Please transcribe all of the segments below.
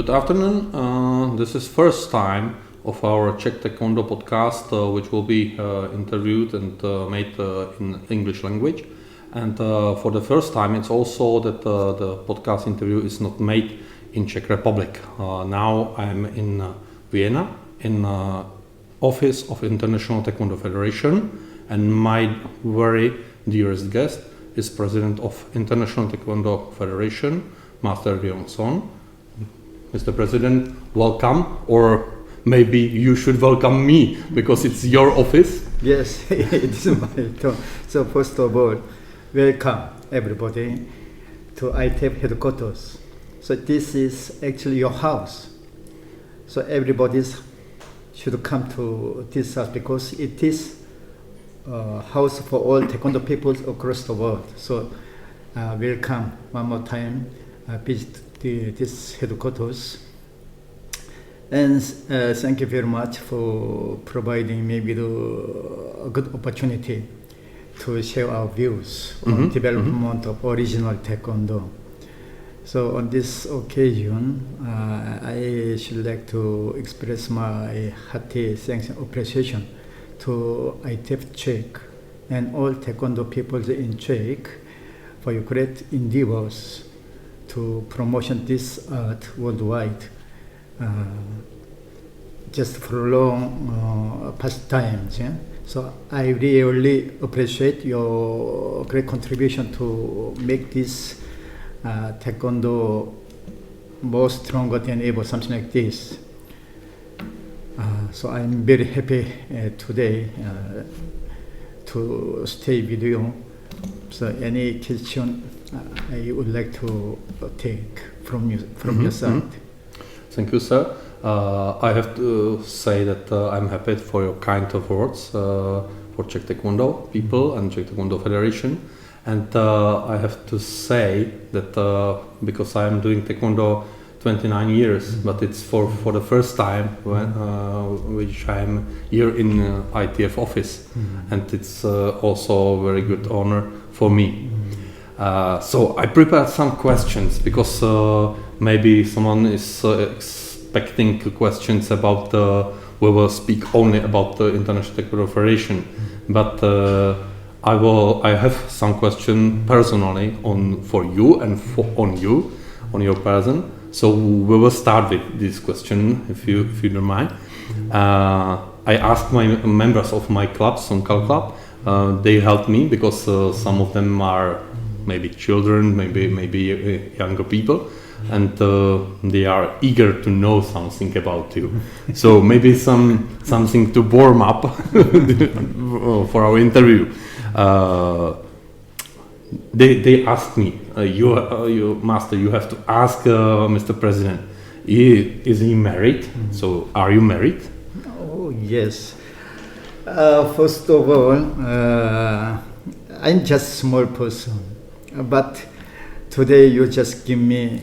Good afternoon. This is first time of our CZECH Taekwondo podcast, which will be interviewed and made in English language. And for the first time, it's also that the podcast interview is not made in Czech Republic. Now I'm in Vienna, in office of International Taekwondo Federation, and my very dearest guest is President of International Taekwondo Federation, Master Ri Yong Son. Mr. President, welcome, or maybe you should welcome me because it's your office. Yes, it is my turn. So first of all, welcome everybody to ITF headquarters. So this is actually your house. So everybody should come to this house because it is a house for all Taekwondo people across the world. So welcome one more time, visit this headquarters. And thank you very much for providing maybe a good opportunity to share our views on development of original Taekwondo. So on this occasion, I should like to express my hearty thanks and appreciation to ITF Czech and all Taekwondo people in Czech for your great endeavors to promotion this art worldwide. Just for long past times. Yeah? So I really appreciate your great contribution to make this Taekwondo more stronger than ever, something like this. So I'm very happy today to stay with you. So any question I would like to take from you, from your side. Thank you, sir. I have to say that I'm happy for your kind of words for Czech Taekwondo people and Czech Taekwondo Federation. And I have to say that because I am doing Taekwondo 29 years, but it's for the first time when which I'm here in ITF office, and it's also a very good honor for me. So I prepared some questions because maybe someone is expecting questions about we will speak only about the International Taekwondo Federation, but I have some question personally for you and on your person. So we will start with this question, if you don't mind. I asked my members of my club, Sonkal Club. They helped me because some of them are maybe children, maybe younger people, and they are eager to know something about you. So maybe something to warm up for our interview. They asked me, you master, you have to ask Mr. President, is he married? So are you married? Oh yes. First of all, I'm just a small person, but today you just give me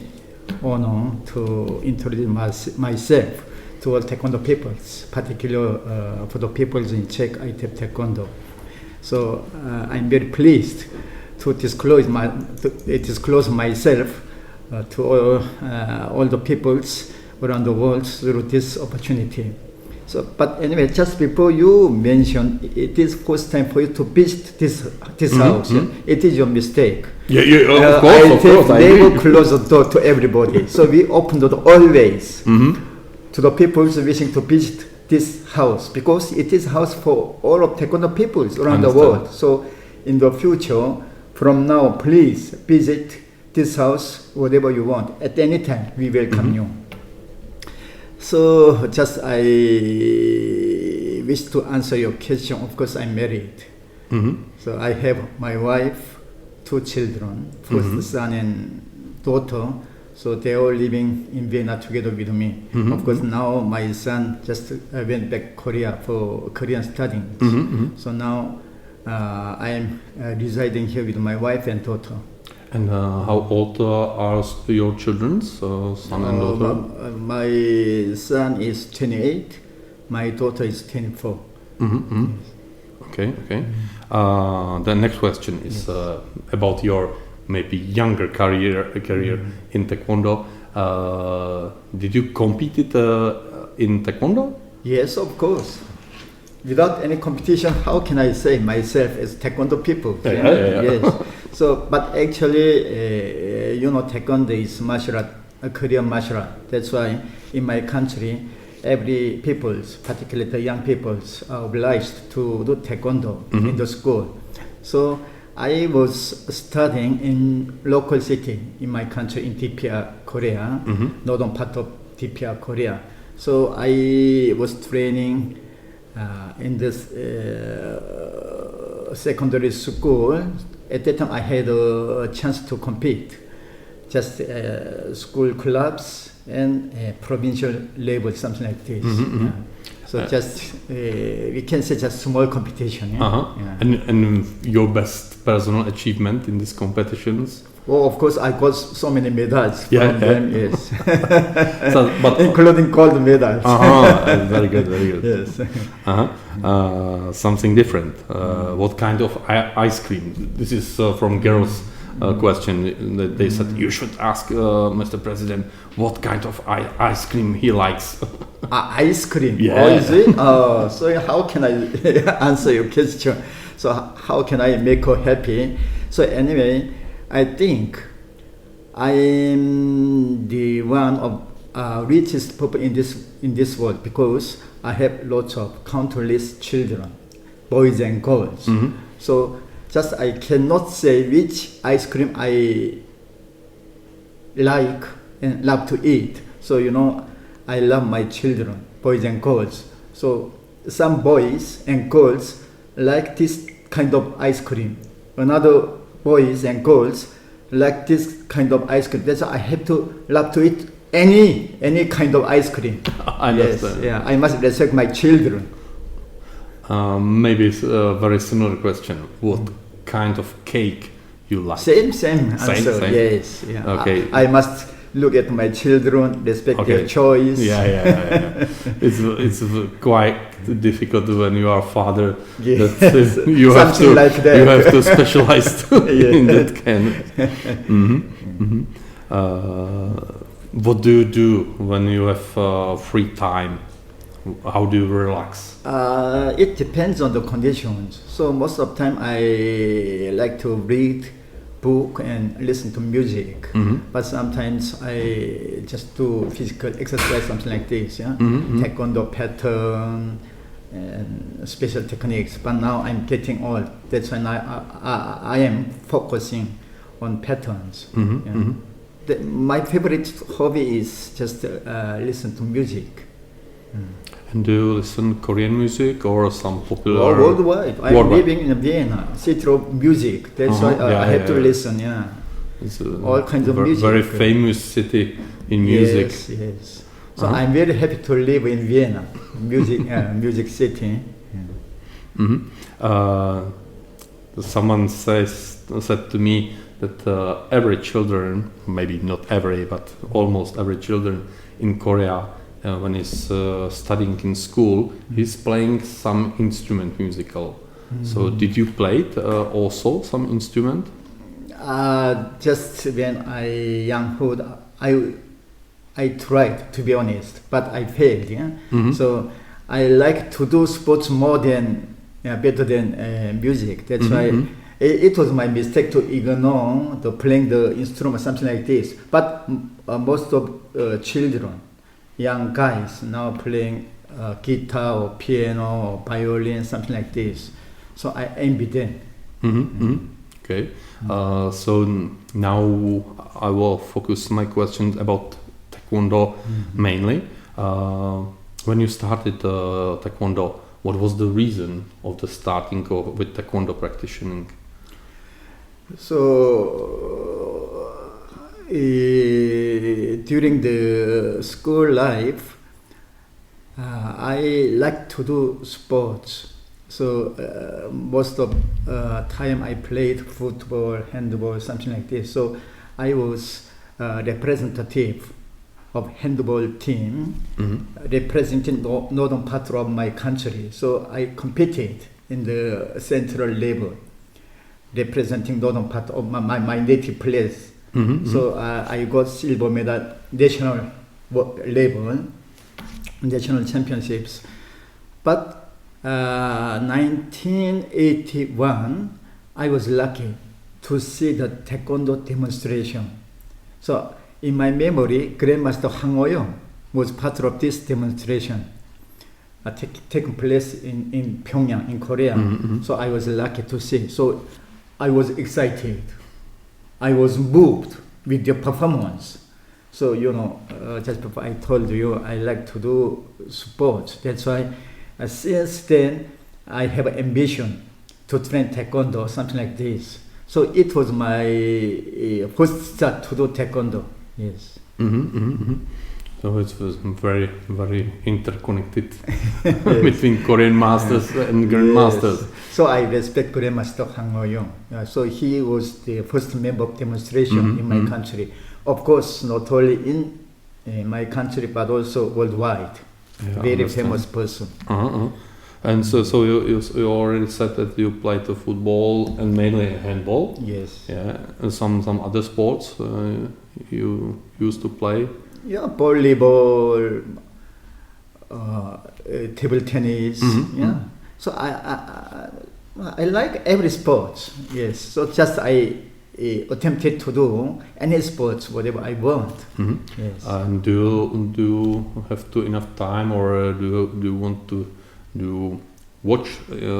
honor to introduce myself to all Taekwondo peoples, particularly for the peoples in Czech ITF Taekwondo. So I'm very pleased to disclose myself to all the peoples around the world through this opportunity. So, but anyway, just before you mentioned, it is first time for you to visit this house. Yeah? It is your mistake. Yeah, of course. I never close the door to everybody. So we open the door always to the people wishing to visit this house because it is house for all of Taekwondo peoples around the world. So in the future, from now, please visit this house whatever you want. At any time, we welcome you. So just I wish to answer your question. Of course, I'm married. So I have my wife, 2 children, first son and daughter. So they are living in Vienna together with me. Of course, now my son just went back Korea for Korean studying. So now I am residing here with my wife and daughter. And how old are your children, son and daughter? My son is 28, my daughter is 24. Okay. The next question is about your maybe younger career in Taekwondo. Did you compete in Taekwondo? Yes, of course. Without any competition, how can I say myself as Taekwondo people? Yeah. Yes. So, but actually, Taekwondo is martial art, a Korean martial art. That's why in my country, every peoples, particularly the young peoples, are obliged to do Taekwondo in the school. So I was studying in local city in my country in DPR, Korea, northern part of DPR, Korea. So I was training in this secondary school. At that time, I had a chance to compete, just school clubs and provincial level, something like this. So just we can say just small competition. And your best personal achievement in these competitions? Well, of course, I got so many medals from them. Yes, but including gold medals. Very good, very good. Yes. Something different. What kind of ice cream? This is from girls' question. They said you should ask Mr. President what kind of ice cream he likes. Ice cream? Yeah. Oh, is it? So how can I answer your question? So how can I make her happy? So anyway, I think I am the one of richest people in this world because I have lots of countless children, boys and girls. So just I cannot say which ice cream I like and love to eat. So I love my children, boys and girls. So some boys and girls like this kind of ice cream. Another boys and girls like this kind of ice cream. That's why I have to love to eat any kind of ice cream. I understand. Yes, yeah, I must respect my children. Maybe it's a very similar question. What kind of cake you like? Same answer. Same. Yes. Yeah. Okay. I must look at my children, respect their choice. Yeah. It's quite difficult when you are a father. Yes. That, you have Something to like that. you have to specialize in that kind. What do you do when you have free time? How do you relax? It depends on the conditions. So most of the time I like to read book and listen to music. But sometimes I just do physical exercise, something like this. Taekwondo pattern and special techniques. But now I'm getting old. That's when I am focusing on patterns. My favorite hobby is just listen to music. And do you listen Korean music or some popular? Worldwide. I'm living in Vienna, city of music. That's why I have to listen. It's all kinds of music. Very famous city in music. Yes. So I'm very happy to live in Vienna, music city. Someone said to me that every children, maybe not every, but almost every children in Korea, when he's studying in school, he's playing some instrument musical. So did you play also some instrument? Just when I younghood, I tried, to be honest, but I failed. So I like to do sports more than better than music. That's why it was my mistake to ignore the playing the instrument, something like this. But most of children, young guys now playing guitar or piano or violin, something like this. So I envy them. Okay. So now I will focus my questions about Taekwondo mainly. When you started Taekwondo, what was the reason of the starting with Taekwondo practicing? So during the school life, I like to do sports. So most of time I played football, handball, something like this. So I was representative of handball team, representing the northern part of my country. So I competed in the central level, representing northern part of my native place. So I got silver medal, national level, national championships. But 1981, I was lucky to see the Taekwondo demonstration. So in my memory, Grandmaster Hang Ho-young was part of this demonstration taking place in Pyongyang, in Korea. So I was lucky to see. So I was excited. I was moved with the performance. So, just before I told you, I like to do sports. That's why since then, I have an ambition to train Taekwondo, something like this. So it was my first start to do Taekwondo. Yes. So it was very, very interconnected between Korean masters and grandmasters. Yes. So I respect Grandmaster Hang Ho-young. So he was the first member of demonstration in my country. Of course, not only in my country, but also worldwide. Yeah, very famous person. And so you already said that you played the football and mainly handball. Yes. Yeah. And some other sports you used to play. Yeah, volleyball, table tennis. Yeah. So I like every sport. Yes. So just I attempted to do any sports, whatever I want. Yes. And do you have enough time, or do you want to watch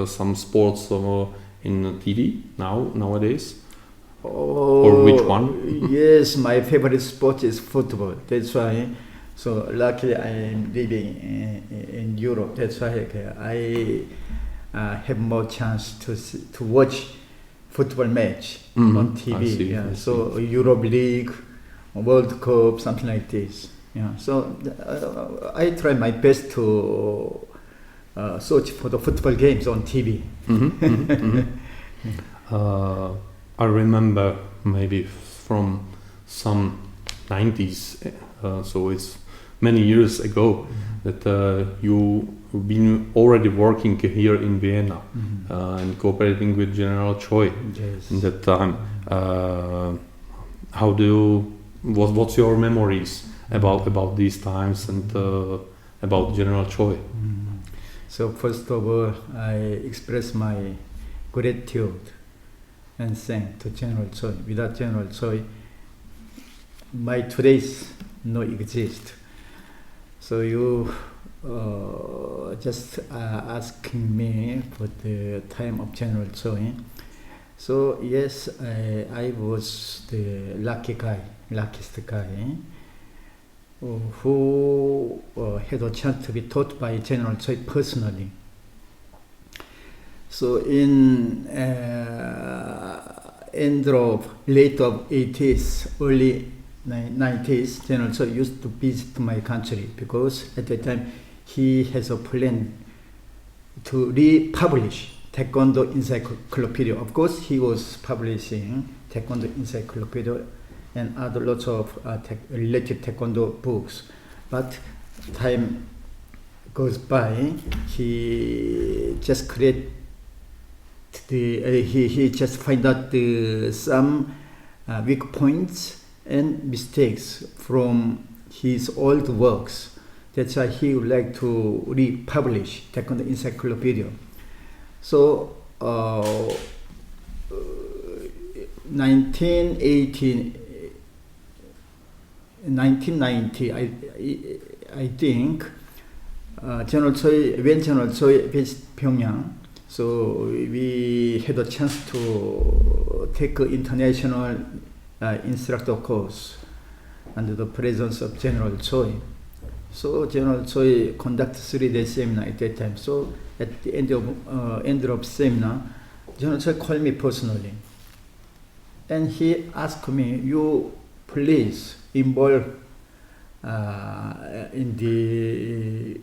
some sports in TV nowadays? Or which one? Yes, my favorite sport is football. That's why. So luckily I am living in Europe. That's why I have more chance to watch football match on TV. I see. So Europe League, World Cup, something like this. Yeah. So I try my best to search for the football games on TV. I remember maybe from some 90s, so it's many years ago, that you've been already working here in Vienna and cooperating with General Choi. Yes. In that time. What's your memories about these times and about General Choi? So first of all, I express my gratitude and thank to General Choi. Without General Choi, my today's no exist. So you just asking me for the time of General Choi. So yes, I was the luckiest guy who had a chance to be taught by General Choi personally. So in late of 80s, early 90s, General Choi used to visit my country because at that time he has a plan to republish Taekwondo Encyclopedia. Of course, he was publishing Taekwondo Encyclopedia and other lots of related Taekwondo books. But time goes by, he just create he just find out some weak points and mistakes from his old works. That's why he would like to republish Taekwondo Encyclopedia. So 1990, I think, when General Choi visited Pyongyang, so we had a chance to take an international instructor course under the presence of General Choi. So General Choi conducted 3-day seminar at that time. So at the end of seminar, General Choi called me personally, and he asked me, "You please involve in the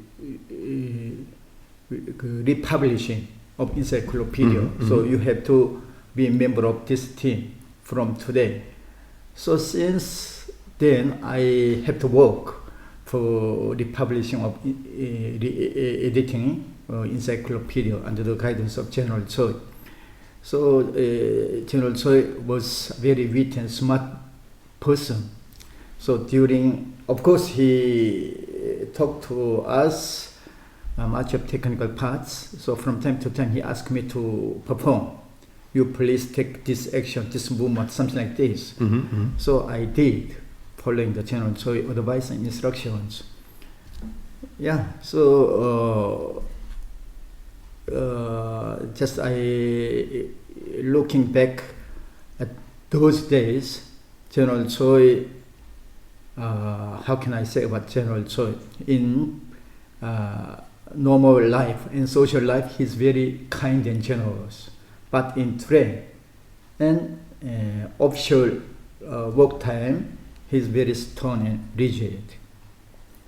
republishing of encyclopedia. So you have to be a member of this team from today." So since then, I have to work for the publishing of editing encyclopedia under the guidance of General Choi. So General Choi was very witty and smart person. So of course, he talked to us much of technical parts. So from time to time, he asked me to perform. You please take this action, this movement, something like this. So I did, following the General Choi advice and instructions. Yeah. So just looking back at those days, General Choi. How can I say about General Choi? In normal life, in social life, he's very kind and generous. But in train and official work time, he's very stern and rigid.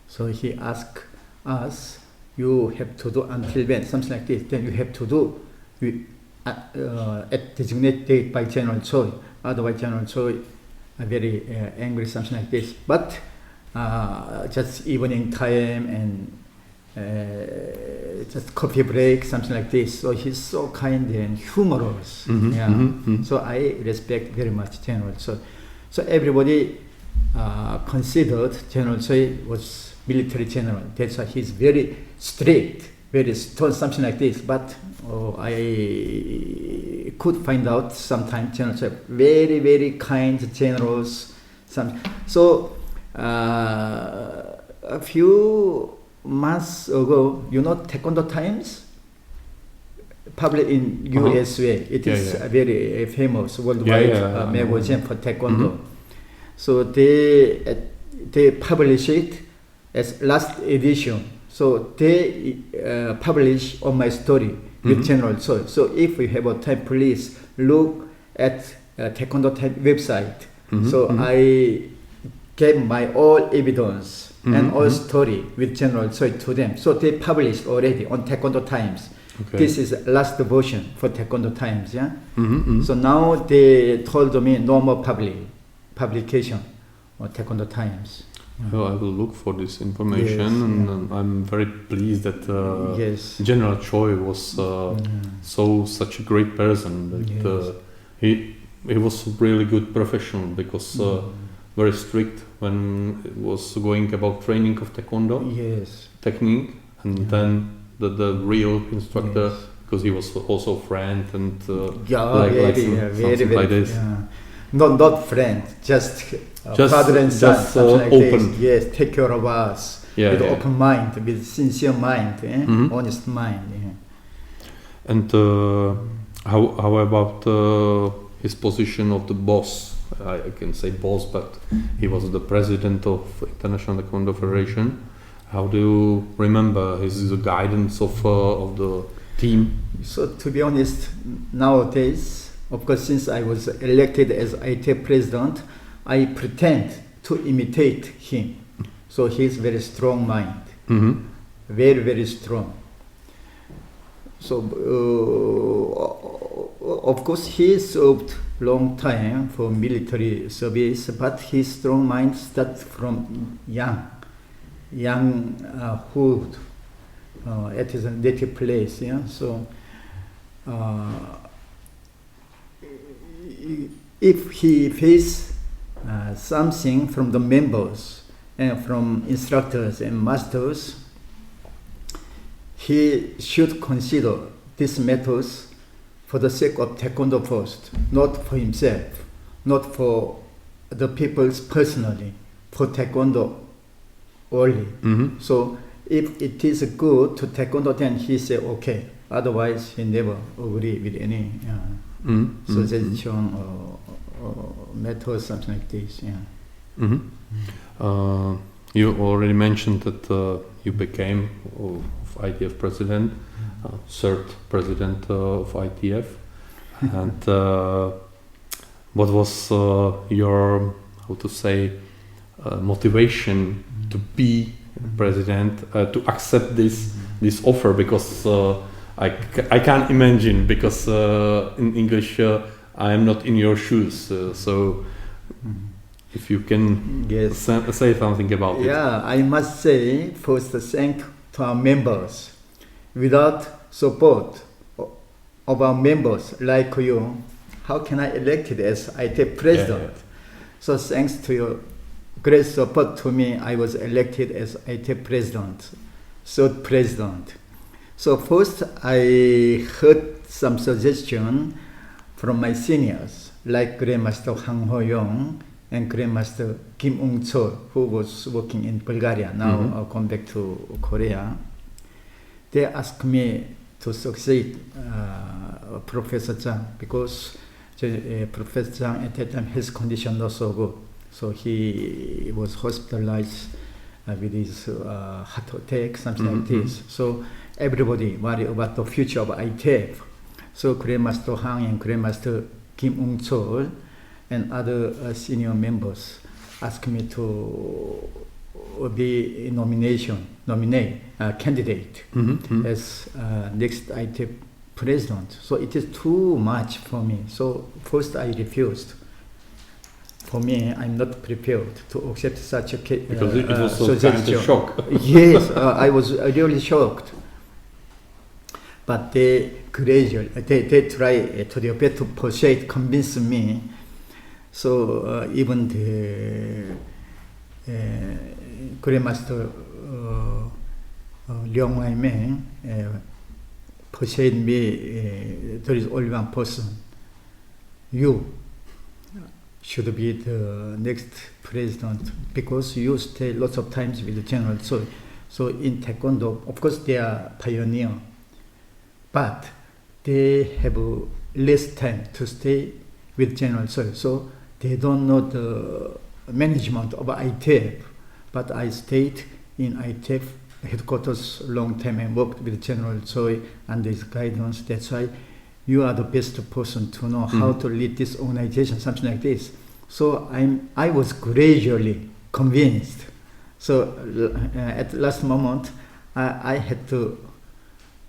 So he asked us, you have to do until when, something like this. Then you have to do at designated date by General Choi. Otherwise, General Choi very angry, something like this. But just evening time and just coffee break, something like this. So he's so kind and humorous. So I respect very much General Choi. So everybody considered General Choi was military general. That's why he's very strict, very stern, something like this. But I could find out sometimes General Choi very, very kind, generous. So a few months ago, Taekwondo Times, probably in USA, it is a very famous worldwide magazine for Taekwondo. So they publish it as last edition. So they publish on my story with General Choi. So if you have a time, please look at Taekwondo Time website. So I gave my all evidence and all story with General Choi to them. So they published already on Taekwondo Times. Okay. This is last version for Taekwondo Times. Yeah. So now they told me no more publication on Taekwondo Times. Well, I will look for this information, and I'm very pleased that General Choi was such a great person. That he was really good professional, because very strict when it was going about training of Taekwondo technique, and then the real instructor, because he was also a friend and something like this. Not friend, just father and son, something like open. This. Yes, take care of us with open mind, with sincere mind, honest mind. And how about his position of the boss? I can say boss, but he was the president of International Taekwondo Federation. How do you remember his guidance of the team? So to be honest, nowadays, of course, since I was elected as ITF President, I pretend to imitate him. So he's very strong mind, very, very strong. So of course he served long time for military service, but his strong mind starts from younghood at his native place. Yeah, so. If he faces something from the members and from instructors and masters, he should consider these methods for the sake of Taekwondo first, not for himself, not for the people personally, for Taekwondo only. So if it is good to Taekwondo, then he say okay. Otherwise, he never agree with any suggestion or method, something like this. You already mentioned that you became of ITF President, third President of ITF, and what was your, how to say, motivation to be President, to accept this offer? Because I can't imagine, because in English I am not in your shoes. So if you can say something about it. Yeah, I must say first thank to our members. Without support of our members like you, how can I elected as ITF President? So thanks to your great support to me, I was elected as ITF President, third President. So first I heard some suggestion from my seniors, like Grandmaster Hwang Ho-young and Grandmaster Kim Ung-chol, who was working in Bulgaria, now come back to Korea. They asked me to succeed Professor Zhang, because Professor Zhang at that time his condition not so good. So he was hospitalized with his heart attack, something like this. So everybody worried about the future of ITF. So Grandmaster Hwang and Grandmaster Kim Ung-chol and other senior members asked me to be nominate candidate as next ITF President. So it is too much for me. So first I refused. For me, I'm not prepared to accept such a because it was so kind of shock. Yes, I was really shocked. But they gradually, they try to their best to persuade, convince me. So even the Grandmaster Ri Yong Son persuade me, there is only one person. You should be the next president, because you stay lots of times with the general. So in Taekwondo, of course they are pioneer, but they have less time to stay with General Choi. So they don't know the management of ITF. But I stayed in ITF headquarters a long time and worked with General Choi under his guidance. That's why you are the best person to know how to lead this organization, something like this. So I was gradually convinced. So at the last moment, I had to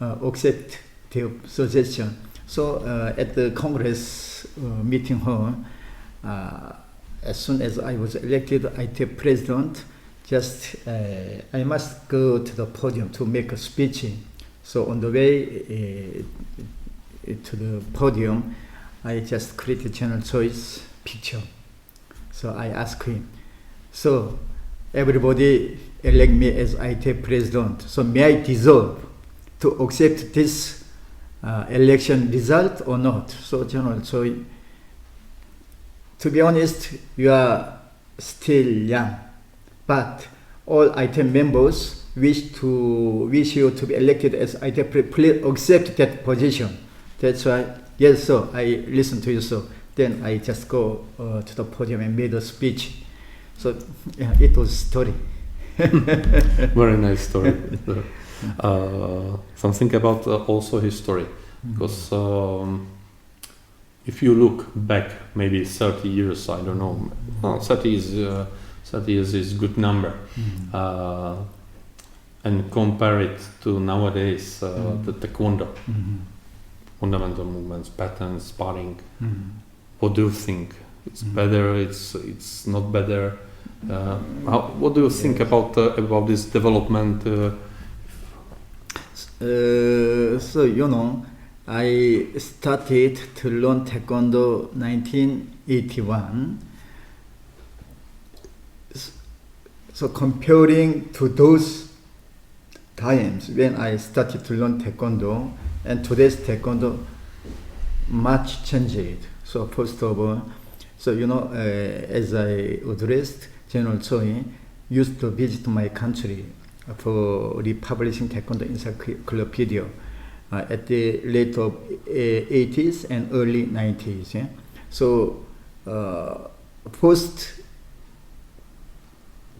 accept their suggestion. So at the Congress meeting hall, as soon as I was elected ITF President, just I must go to the podium to make a speech. So on the way to the podium, I just created General Choi's picture. So I asked him, so everybody elect me as ITF President, so may I deserve to accept this election result or not? So General Choi, to be honest, you are still young, but all ITF members wish you to be elected as ITF President. Please accept that position. That's why, yes, sir, I listen to you, sir. Then I just go to the podium and made a speech. So yeah, it was a story. Very nice story. Something about also history, because if you look back maybe 30 years, I don't know, 30 years is good number, and compare it to nowadays the Taekwondo, fundamental movements, patterns, sparring. What do you think? It's better? It's not better? What do you think about this development? So you know, I started to learn Taekwondo 1981. So comparing to those times when I started to learn Taekwondo and today's Taekwondo, much changed. So first of all, so you know, as I addressed, General Choi used to visit my country for republishing Taekwondo Encyclopedia at the late of 80s and early 90s. Yeah? So first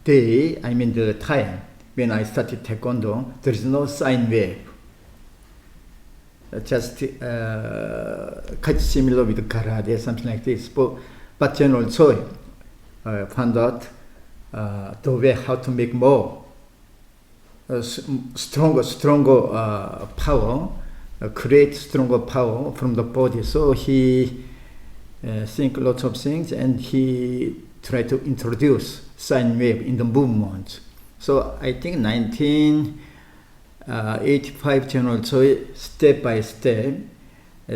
day, I mean the time when I started Taekwondo, there is no sine wave. Just quite similar with karate, something like this. But General Choi found out the way how to make more stronger power, create stronger power from the body. So he think lots of things, and he tried to introduce sine wave in the movement. So I think 1985 General Choi, step by step,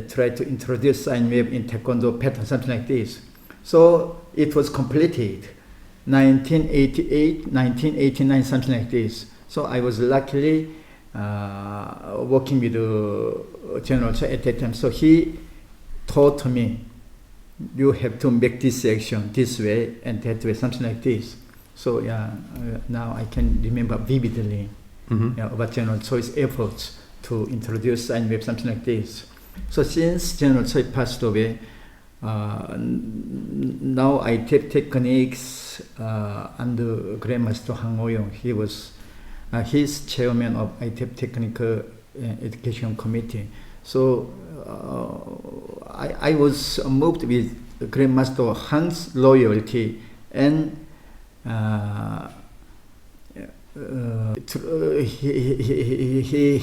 tried to introduce sine wave in Taekwondo pattern, something like this. So it was completed 1988, 1989, something like this. So I was luckily working with General Choi at that time. So he taught me, you have to make this action this way and that way, something like this. So now I can remember vividly about General Choi's efforts to introduce sine wave, something like this. So since General Choi passed away, now I take techniques under Grandmaster Han Ho-young. He was he's chairman of ITF Technical Education Committee. So I was moved with Grandmaster Han's loyalty and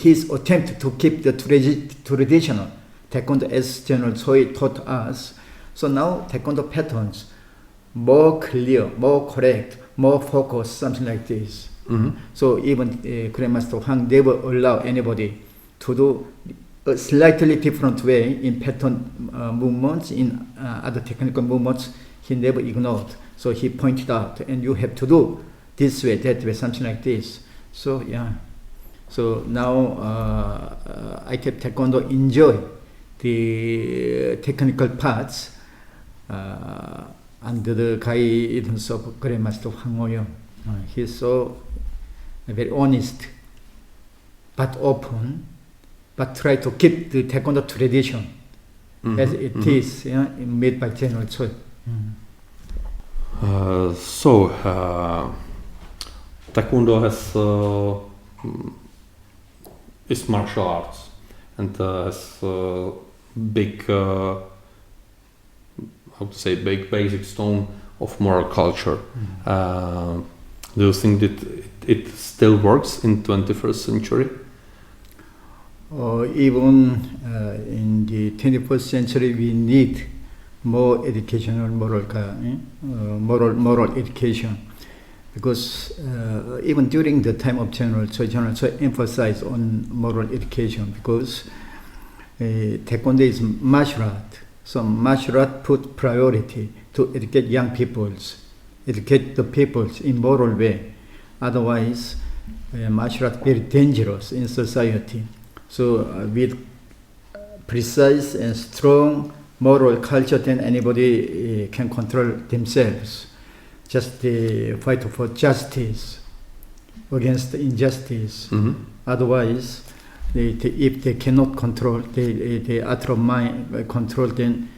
his attempt to keep the traditional Taekwondo as General Choi taught us. So now Taekwondo patterns more clear, more correct, more focused, something like this. So even Grandmaster Han never allow anybody to do a slightly different way in pattern movements, in other technical movements. He never ignored. So he pointed out, and you have to do this way, that way, something like this. So so now I kept Taekwondo enjoy the technical parts under the guidance of Grandmaster Han Ho-young. He's so very honest, but open, but try to keep the Taekwondo tradition as it is made by General Choi. Taekwondo has is martial arts and has big, how to say, big basic stone of moral culture. Do you think that it still works in 21st century? Even in the 21st century, we need more educational moral education, because even during the time of General Choi emphasized on moral education, because Taekwondo is martial art. So martial art put priority to educate young peoples, educate the peoples in moral way. Otherwise, martial art very dangerous in society. So with precise and strong moral culture, then anybody can control themselves. Just the fight for justice against injustice. Otherwise, if they cannot control, they out of mind control, then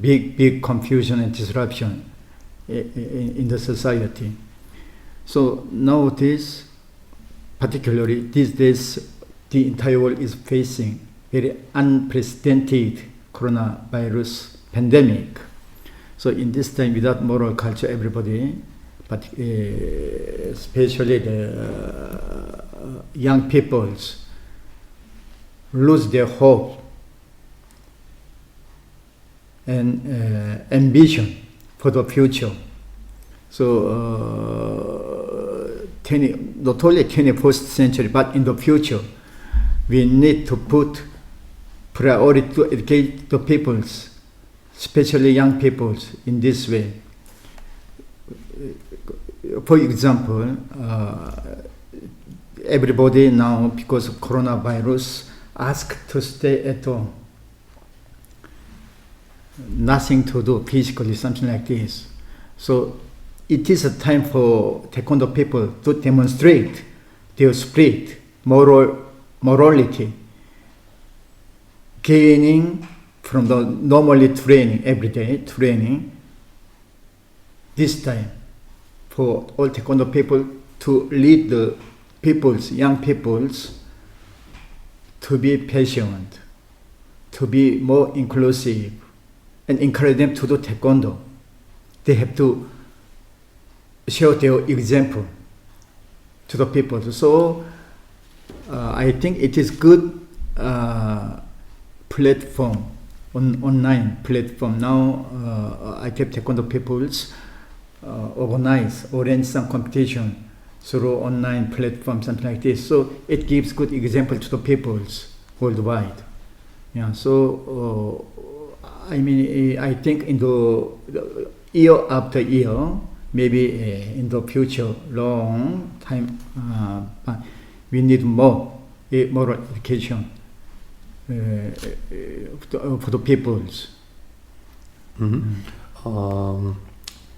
big confusion and disruption in the society. So nowadays, particularly these days, the entire world is facing very unprecedented coronavirus pandemic. So in this time, without moral culture, everybody, but especially the young peoples, lose their hope and ambition for the future. So not only 21st century, but in the future, we need to put priority to educate the peoples, especially young peoples, in this way. For example, everybody now, because of coronavirus, asked to stay at home. Nothing to do physically, something like this. So it is a time for Taekwondo people to demonstrate their spirit, morality, gaining from the normally training, everyday training. This time, for all Taekwondo people to lead the peoples, young peoples, to be patient, to be more inclusive, and encourage them to do Taekwondo. They have to show their example to the people. So I think it is good platform, online platform. Now ITF Taekwondo peoples arrange some competition through online platform, something like this. So it gives good example to the peoples worldwide. Yeah. So I mean, I think in the year after year, maybe in the future, long time, but we need more education for the peoples.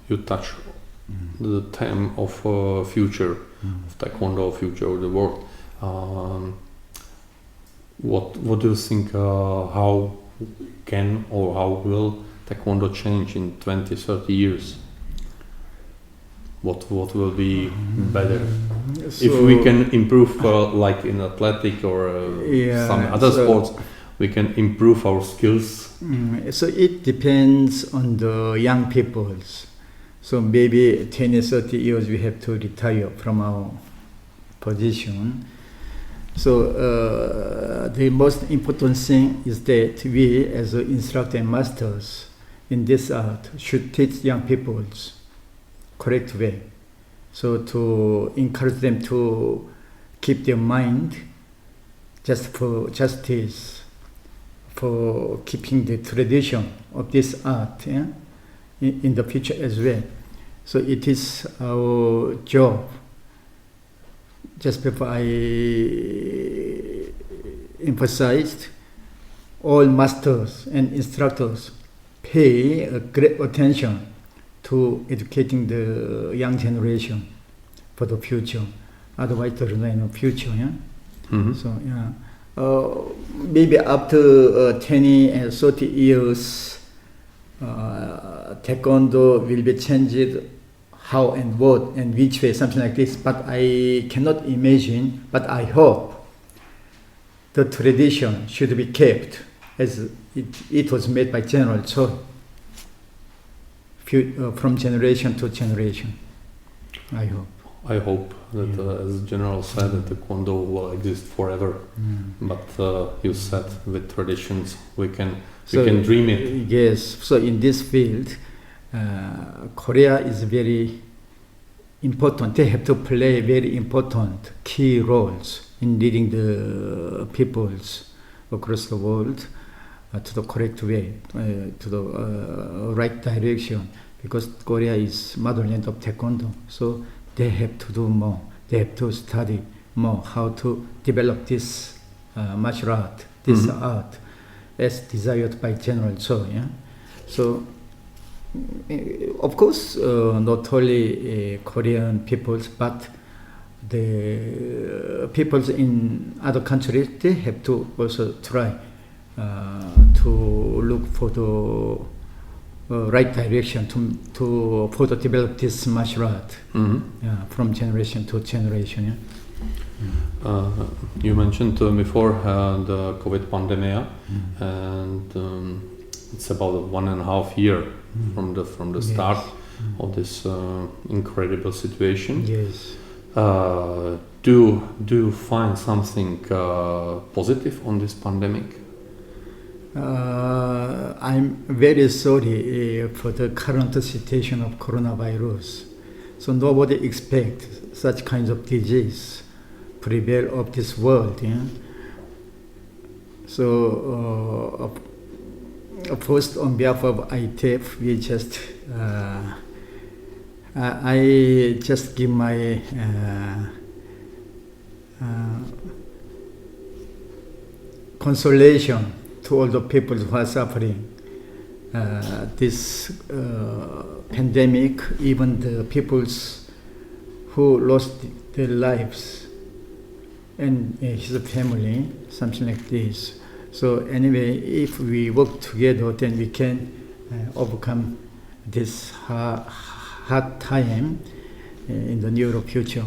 You touch the theme of future of Taekwondo, future of the world. What do you think? How can or how will Taekwondo change in 20, 30 years? What will be better if we can improve, like in athletic or some other sports? We can improve our skills. So it depends on the young peoples. So maybe 20, 30 years we have to retire from our position. So the most important thing is that we as instructors and masters in this art should teach young peoples correct way. So to encourage them to keep their mind just for justice, for keeping the tradition of this art in the future as well. So it is our job. Just before I emphasized, all masters and instructors pay a great attention to educating the young generation for the future. Otherwise, there is no future. So maybe after 20 and 30 years, Taekwondo will be changed how and what and which way, something like this. But I cannot imagine, but I hope the tradition should be kept as it was made by General Choi, from generation to generation. I hope. I hope that, as General said, that Taekwondo will exist forever. But you said with traditions we can dream it. Yes. So in this field, Korea is very important. They have to play very important key roles in leading the peoples across the world to the correct way, to the right direction. Because Korea is motherland of Taekwondo. So they have to do more. They have to study more how to develop this martial art, this art, as desired by General Cho. So, of course, not only Korean peoples, but the peoples in other countries, they have to also try to look for the right direction to further develop this martial art from generation to generation. You mentioned before the COVID pandemic, and it's about 1.5 years from the start of this incredible situation. Yes. Do you find something positive on this pandemic? I'm very sorry for the current situation of coronavirus. So nobody expects such kinds of disease prevail of this world. So first, on behalf of ITF, we just I just give my consolation to all the people who are suffering this pandemic, even the peoples who lost their lives and his family, something like this. So anyway, if we work together, then we can overcome this hard time in the near future.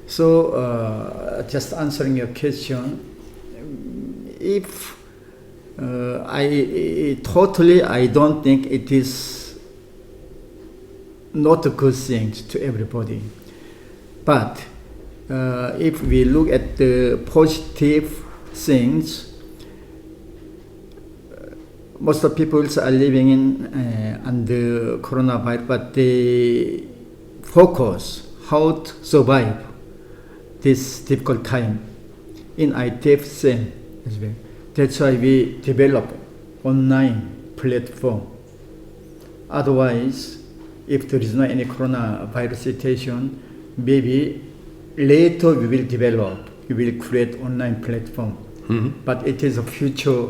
So just answering your question, if I don't think it is not a good thing to everybody. But if we look at the positive things, most of the people are living in under coronavirus, but they focus how to survive this difficult time. In ITF, same as well. That's why we develop online platform. Otherwise, if there is no any coronavirus situation, maybe later we will develop, we will create online platform. But it is a future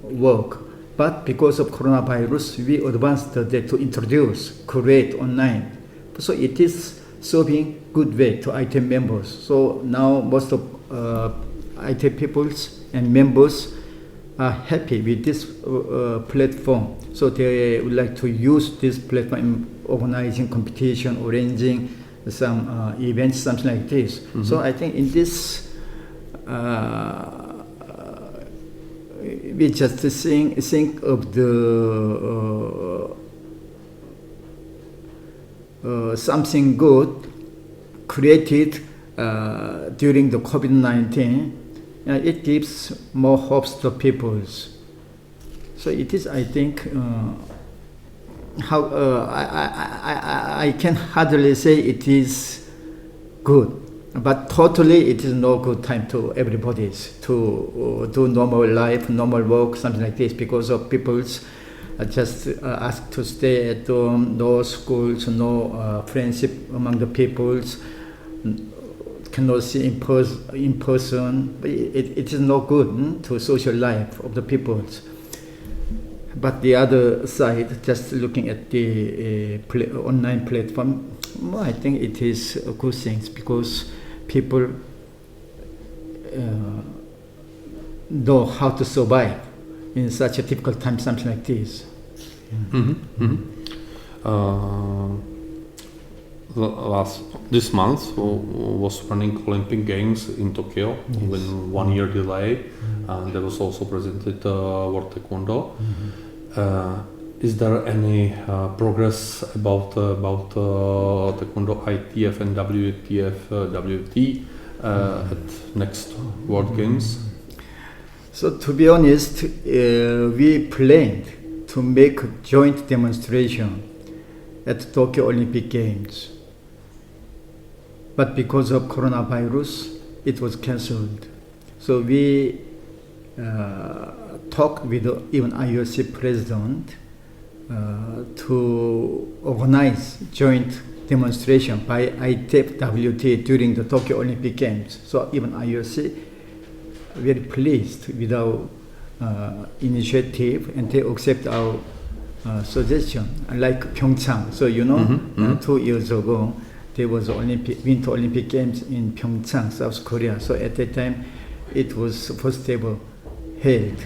work. But because of coronavirus, we advanced that to introduce, create online. So it is serving good way to ITF members. So now most of ITF peoples and members are happy with this platform. So they would like to use this platform in organizing competition, arranging some events, something like this. So I think in this, we just think of the something good created during the COVID-19. It gives more hopes to peoples. So it is, I think, I can hardly say it is good, but totally it is no good time to everybody's to do normal life, normal work, something like this, because of people's just asked to stay at home, no schools, no friendship among the peoples, cannot see in person. It is no good to social life of the peoples. But the other side, just looking at the online platform, I think it is a good thing, because people know how to survive in such a difficult time, something like this. This month was running Olympic Games in Tokyo with 1 year delay, and there was also presented World Taekwondo. Is there any progress about Taekwondo ITF and WT at next World Games? So to be honest, we planned to make a joint demonstration at Tokyo Olympic Games. But because of coronavirus, it was cancelled. So we talked with even IOC President to organize joint demonstration by ITF WT during the Tokyo Olympic Games. So even IOC very pleased with our initiative, and they accept our suggestion. Like Pyeongchang, so 2 years ago there was Winter Olympic Games in Pyeongchang, South Korea. So at that time it was first ever held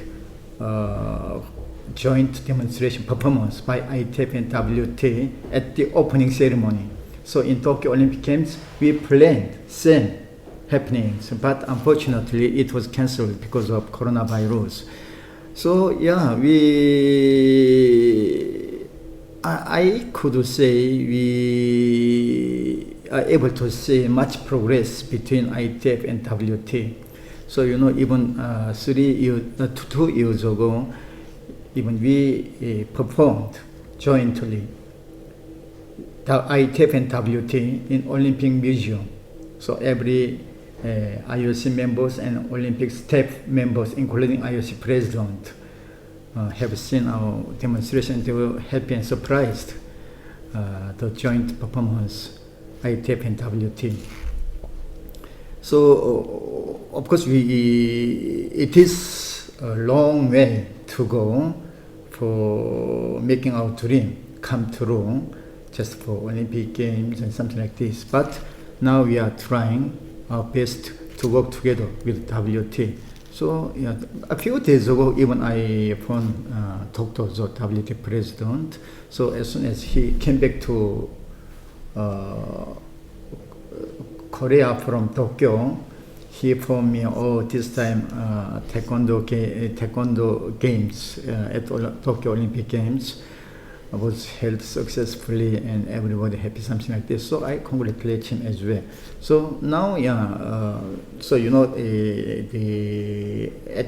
joint demonstration performance by ITF and WT at the opening ceremony. So in Tokyo Olympic Games we planned same happenings, but unfortunately it was cancelled because of coronavirus. So yeah, I could say we are able to see much progress between ITF and WT. So even 2 years ago, even we performed jointly, the ITF and WT in Olympic Museum. So every IOC members and Olympic staff members, including IOC President, have seen our demonstration. They were happy and surprised the joint performance, ITF and WT. So of course it is a long way to go for making our dream come true, just for Olympic Games and something like this. But now we are trying our best to work together with WT. So yeah, a few days ago, even I phoned Dr. Zo, WT President. So as soon as he came back to Korea from Tokyo, he phoned me, this time Taekwondo Games at Tokyo Olympic Games was held successfully and everybody happy, something like this. So I congratulate him as well. So now, so at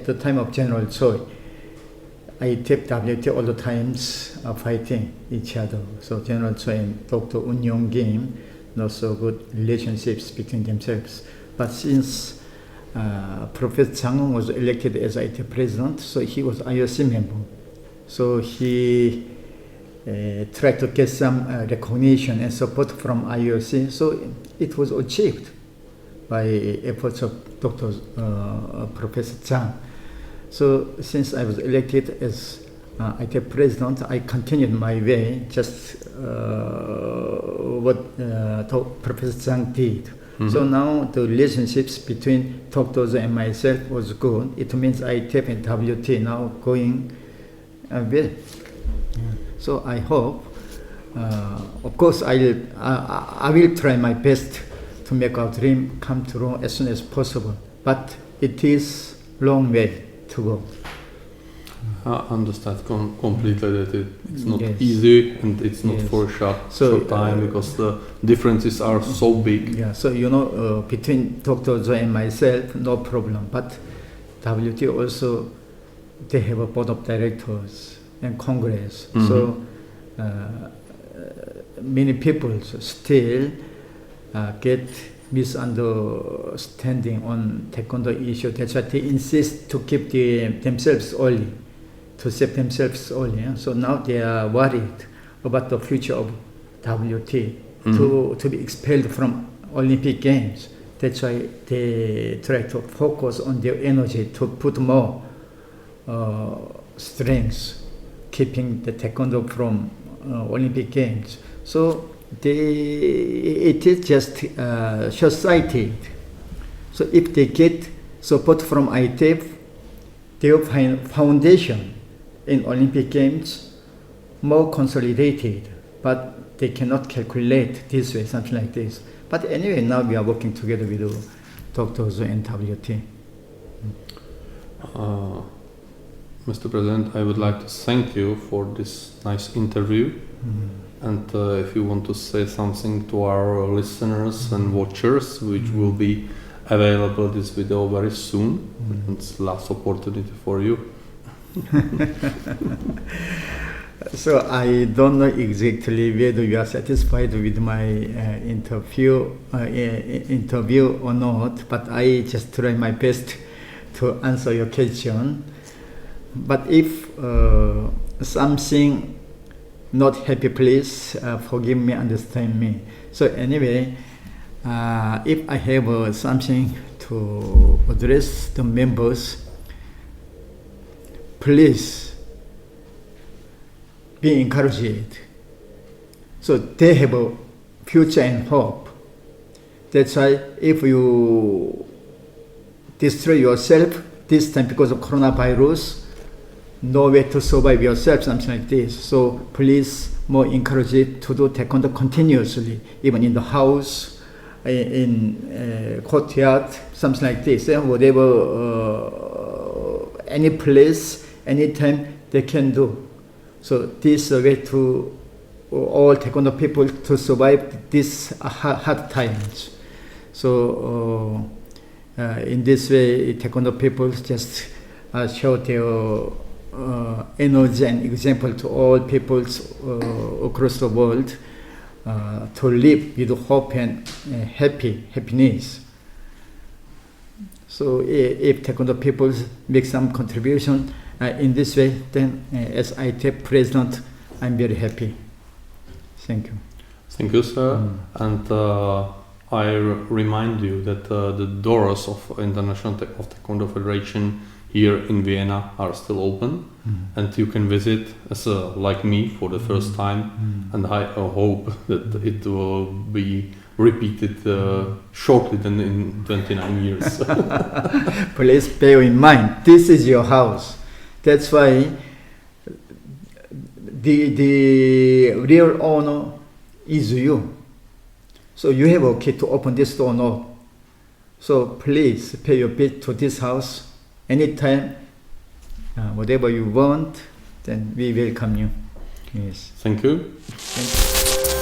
the time of General Choi, ITF, WT all the times are fighting each other. So General Choi and Dr. Un Yong Kim, not so good relationships between themselves. But since Professor Chang was elected as ITF President, so he was IOC member. So he tried to get some recognition and support from IOC. So it was achieved by efforts of Dr. Professor Zhang. So since I was elected as ITF President, I continued my way, just what Professor Zhang did. So now the relationships between Dr. and myself was good. It means ITF and WT now going well. So I hope, of course, I will try my best to make our dream come true as soon as possible. But it is long way to go. I understand completely that it's not easy and it's not for a short time because the differences are so big. Yeah, so between Dr. Zhou and myself, no problem. But WT also, they have a board of directors and Congress. So many people still get misunderstanding on Taekwondo issue. That's why they insist to keep themselves only, to save themselves only. Yeah? So now they are worried about the future of WT to be expelled from Olympic Games. That's why they try to focus on their energy to put more strength, keeping the Taekwondo from Olympic Games. So it is just short-sighted. So if they get support from ITF, their foundation in Olympic Games more consolidated, but they cannot calculate this way, something like this. But anyway, now we are working together with the doctors and WT. Mr. President, I would like to thank you for this nice interview. And if you want to say something to our listeners and watchers, which will be available this video very soon, it's the last opportunity for you. So I don't know exactly whether you are satisfied with my interview or not, but I just try my best to answer your question. But if something not happy, please forgive me, understand me. So anyway, if I have something to address the members, please be encouraged. So they have a future and hope. That's why if you destroy yourself this time because of coronavirus, no way to survive yourself, something like this. So please more encourage it to do Taekwondo continuously, even in the house, in courtyard, something like this. And whatever, any place, anytime they can do. So this is a way to all Taekwondo people to survive these hard times. So in this way, Taekwondo people just show their energy and example to all peoples across the world to live with hope and happiness. So if Taekwondo people make some contribution in this way, then as ITF President, I'm very happy. Thank you. Thank you, sir. And I remind you that the doors of International Taekwondo Federation here in Vienna are still open, and you can visit as like me for the first time, and I hope that it will be repeated shortly than in 29 years. Please bear in mind, this is your house. That's why the real owner is you. So you have a key to open this door now. So please pay your bid to this house. Anytime, whatever you want, then we welcome you. Yes. Thank you. Thank you.